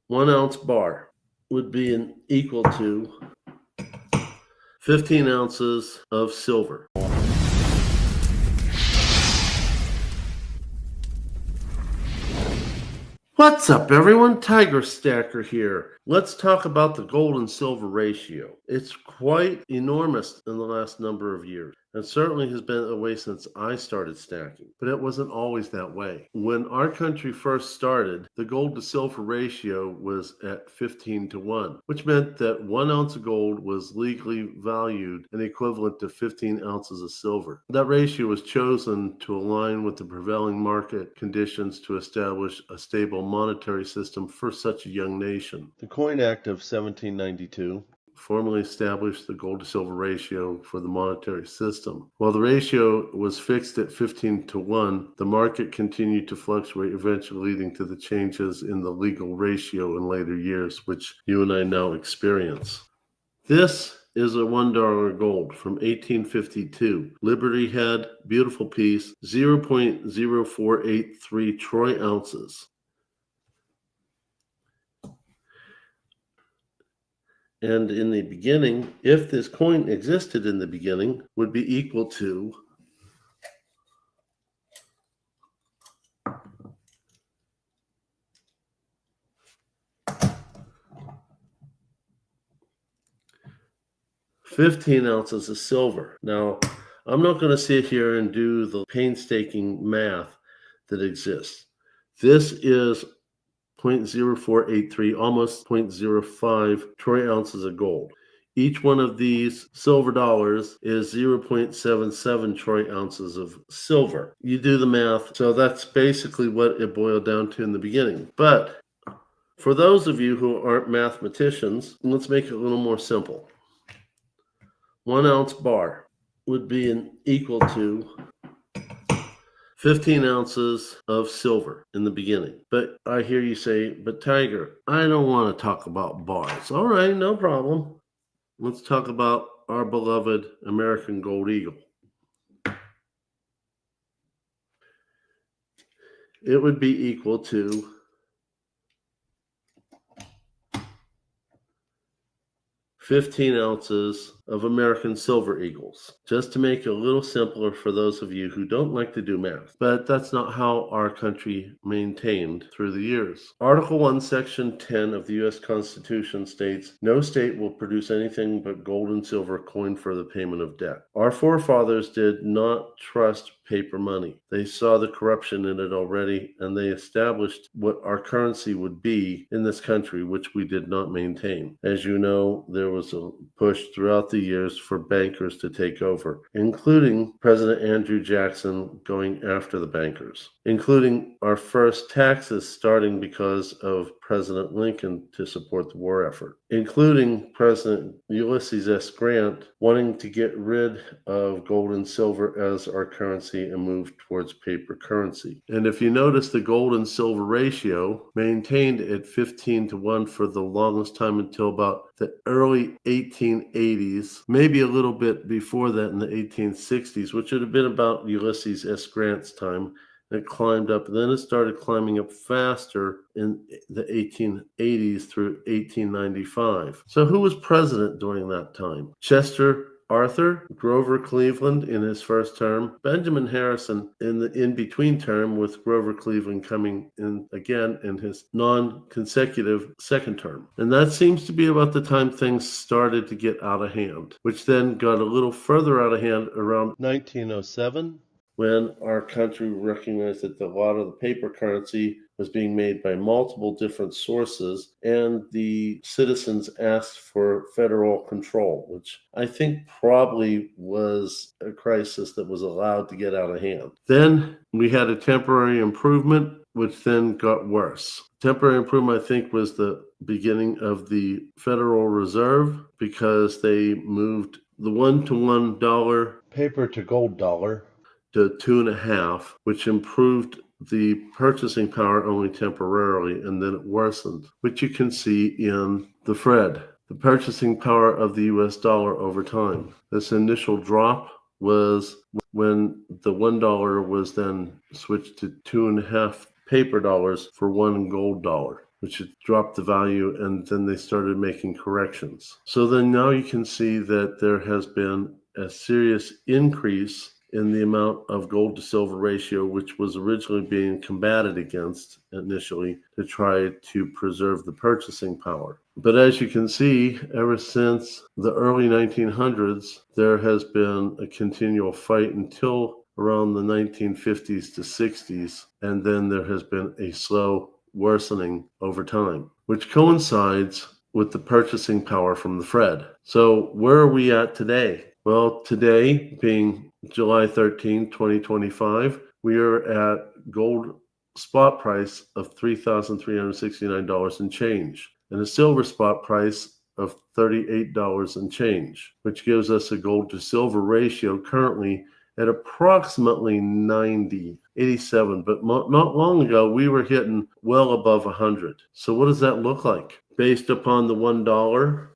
1 ounce bar would be equal to 15 ounces of silver. What's up, everyone? Tiger Stacker here. Let's talk about the gold and silver ratio. It's quite enormous in the last number of years, and certainly has been a way since I started stacking, but it wasn't always that way. When our country first started, the gold to silver ratio was at 15 to 1, which meant that 1 ounce of gold was legally valued and equivalent to 15 ounces of silver. That ratio was chosen to align with the prevailing market conditions to establish a stable monetary system for such a young nation. The Coinage Act of 1792 formally established the gold to silver ratio for the monetary system. While the ratio was fixed at 15 to 1, the market continued to fluctuate, eventually leading to the changes in the legal ratio in later years, which you and I now experience. This is a $1 gold from 1852. Liberty Head, beautiful piece, 0.0483 troy ounces. And in the beginning, if this coin existed in the beginning, would be equal to $15 ounces of silver. Now, I'm not going to sit here and do the painstaking math that exists. This is 0.0483, almost 0.05 troy ounces of gold. Each one of these silver dollars is 0.77 troy ounces of silver. You do the math, so that's basically what it boiled down to in the beginning. But for those of you who aren't mathematicians, let's make it a little more simple. 1 ounce bar would be equal to 15 ounces of silver in the beginning. But I hear you say, but Tiger, I don't want to talk about bars. All right, no problem. Let's talk about our beloved American Gold Eagle. It would be equal to 15 ounces of American Silver Eagles, just to make it a little simpler for those of you who don't like to do math. But that's not how our country maintained through the years. Article 1, Section 10 of the U.S. Constitution states, no state will produce anything but gold and silver coined for the payment of debt. Our forefathers did not trust paper money. They saw the corruption in it already, and they established what our currency would be in this country, which we did not maintain. As you know, there was a push throughout the years for bankers to take over, including President Andrew Jackson going after the bankers, including our first taxes starting because of President Lincoln to support the war effort, including President Ulysses S. Grant wanting to get rid of gold and silver as our currency and move towards paper currency. And if you notice, the gold and silver ratio maintained at 15 to 1 for the longest time until about the early 1880s, maybe a little bit before that in the 1860s, which would have been about Ulysses S. Grant's time. It climbed up, and then it started climbing up faster in the 1880s through 1895. So who was president during that time? Chester Arthur, Grover Cleveland in his first term, Benjamin Harrison in the in-between term, with Grover Cleveland coming in again in his non-consecutive second term. And that seems to be about the time things started to get out of hand, which then got a little further out of hand around 1907. When our country recognized that a lot of the paper currency was being made by multiple different sources, and the citizens asked for federal control, which I think probably was a crisis that was allowed to get out of hand. Then we had a temporary improvement, which then got worse. Temporary improvement, I think, was the beginning of the Federal Reserve, because they moved the $1 paper to gold dollar to 2.5, which improved the purchasing power only temporarily, and then it worsened, which you can see in the Fred, the purchasing power of the US dollar over time. This initial drop was when the $1 was then switched to 2.5 paper dollars for one gold dollar. which had dropped the value, and then they started making corrections. So then now you can see that there has been a serious increase in the amount of gold to silver ratio, which was originally being combated against initially to try to preserve the purchasing power. But as you can see, ever since the early 1900s, there has been a continual fight until around the 1950s to 60s, and then there has been a slow worsening over time, which coincides with the purchasing power from the Fed. So where are we at today? Well, today, being July 13, 2025, we are at gold spot price of $3,369 and change, and a silver spot price of $38 and change, which gives us a gold to silver ratio currently at approximately 87, but not long ago we were hitting well above 100. So what does that look like? Based upon the $1,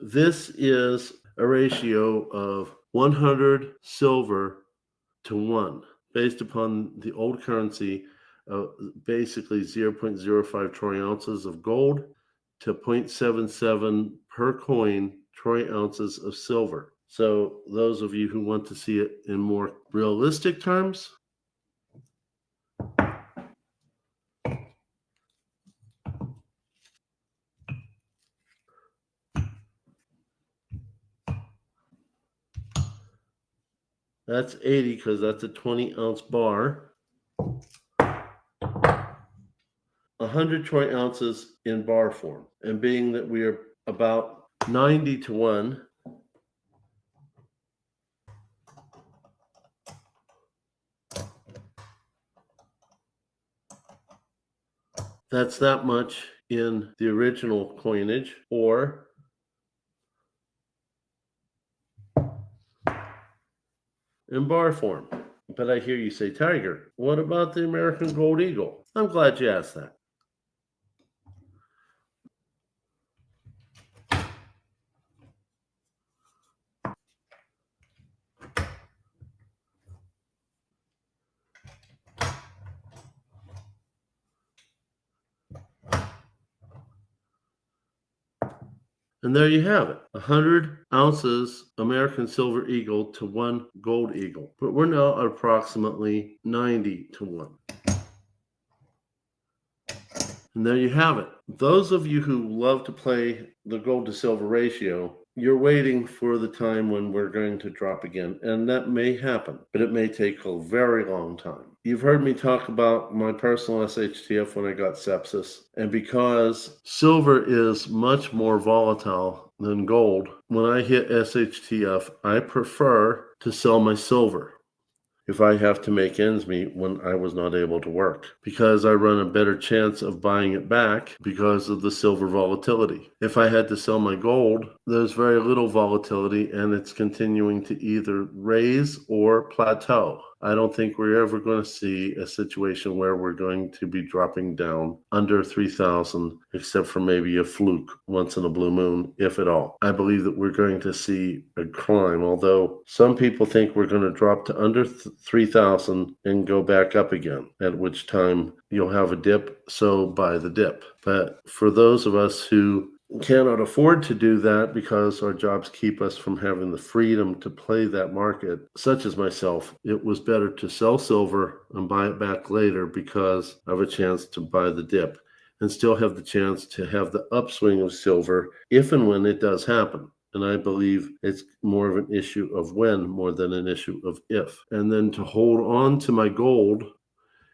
this is a ratio of 100 silver to 1, based upon the old currency, basically 0.05 troy ounces of gold to 0.77 per coin troy ounces of silver. So those of you who want to see it in more realistic terms, that's 80 because that's a 20-ounce bar. 100 troy ounces in bar form. And being that we are about 90 to 1, that's that much in the original coinage, or in bar form. But I hear you say, Tiger, what about the American Gold Eagle? I'm glad you asked that. And there you have it, 100 ounces American Silver Eagle to 1 Gold Eagle. But we're now at approximately 90 to 1. And there you have it. Those of you who love to play the gold to silver ratio, you're waiting for the time when we're going to drop again. And that may happen, but it may take a very long time. You've heard me talk about my personal SHTF when I got sepsis. And because silver is much more volatile than gold, when I hit SHTF, I prefer to sell my silver if I have to make ends meet when I was not able to work, because I run a better chance of buying it back because of the silver volatility. If I had to sell my gold, there's very little volatility and it's continuing to either raise or plateau. I don't think we're ever going to see a situation where we're going to be dropping down under 3,000, except for maybe a fluke once in a blue moon, if at all. I believe that we're going to see a climb, although some people think we're going to drop to under 3,000 and go back up again, at which time you'll have a dip, so buy the dip. But for those of us who cannot afford to do that because our jobs keep us from having the freedom to play that market, such as myself, it was better to sell silver and buy it back later because I have a chance to buy the dip and still have the chance to have the upswing of silver if and when it does happen. And I believe it's more of an issue of when more than an issue of if. And then to hold on to my gold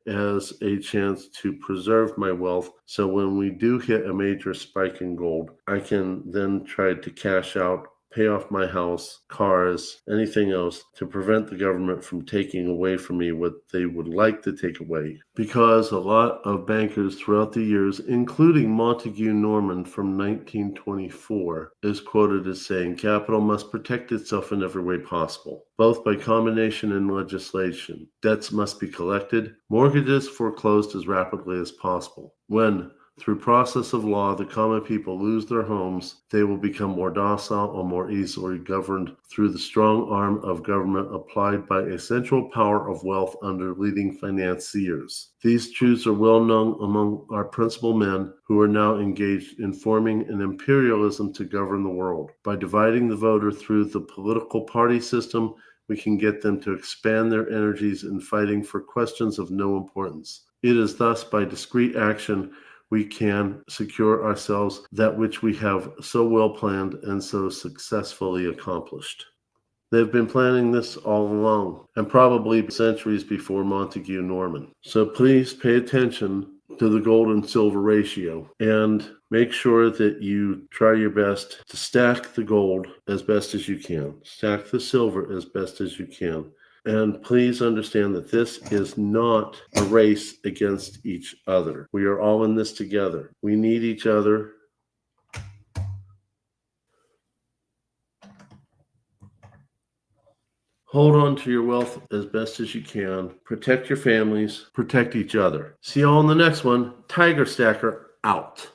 as a chance to preserve my wealth. So when we do hit a major spike in gold, I can then try to cash out pay off my house, cars, anything else to prevent the government from taking away from me what they would like to take away. Because a lot of bankers throughout the years, including Montague Norman from 1924, is quoted as saying, capital must protect itself in every way possible, both by combination and legislation. Debts must be collected, mortgages foreclosed as rapidly as possible. When through process of law, the common people lose their homes, they will become more docile or more easily governed through the strong arm of government applied by a central power of wealth under leading financiers. These truths are well known among our principal men who are now engaged in forming an imperialism to govern the world. By dividing the voter through the political party system, we can get them to expand their energies in fighting for questions of no importance. It is thus by discreet action we can secure ourselves that which we have so well planned and so successfully accomplished. They've been planning this all along, and probably centuries before Montague Norman. So please pay attention to the gold and silver ratio and make sure that you try your best to stack the gold as best as you can, stack the silver as best as you can. And please understand that this is not a race against each other. We are all in this together. We need each other. Hold on to your wealth as best as you can. Protect your families. Protect each other. See you all in the next one. Tiger Stacker out.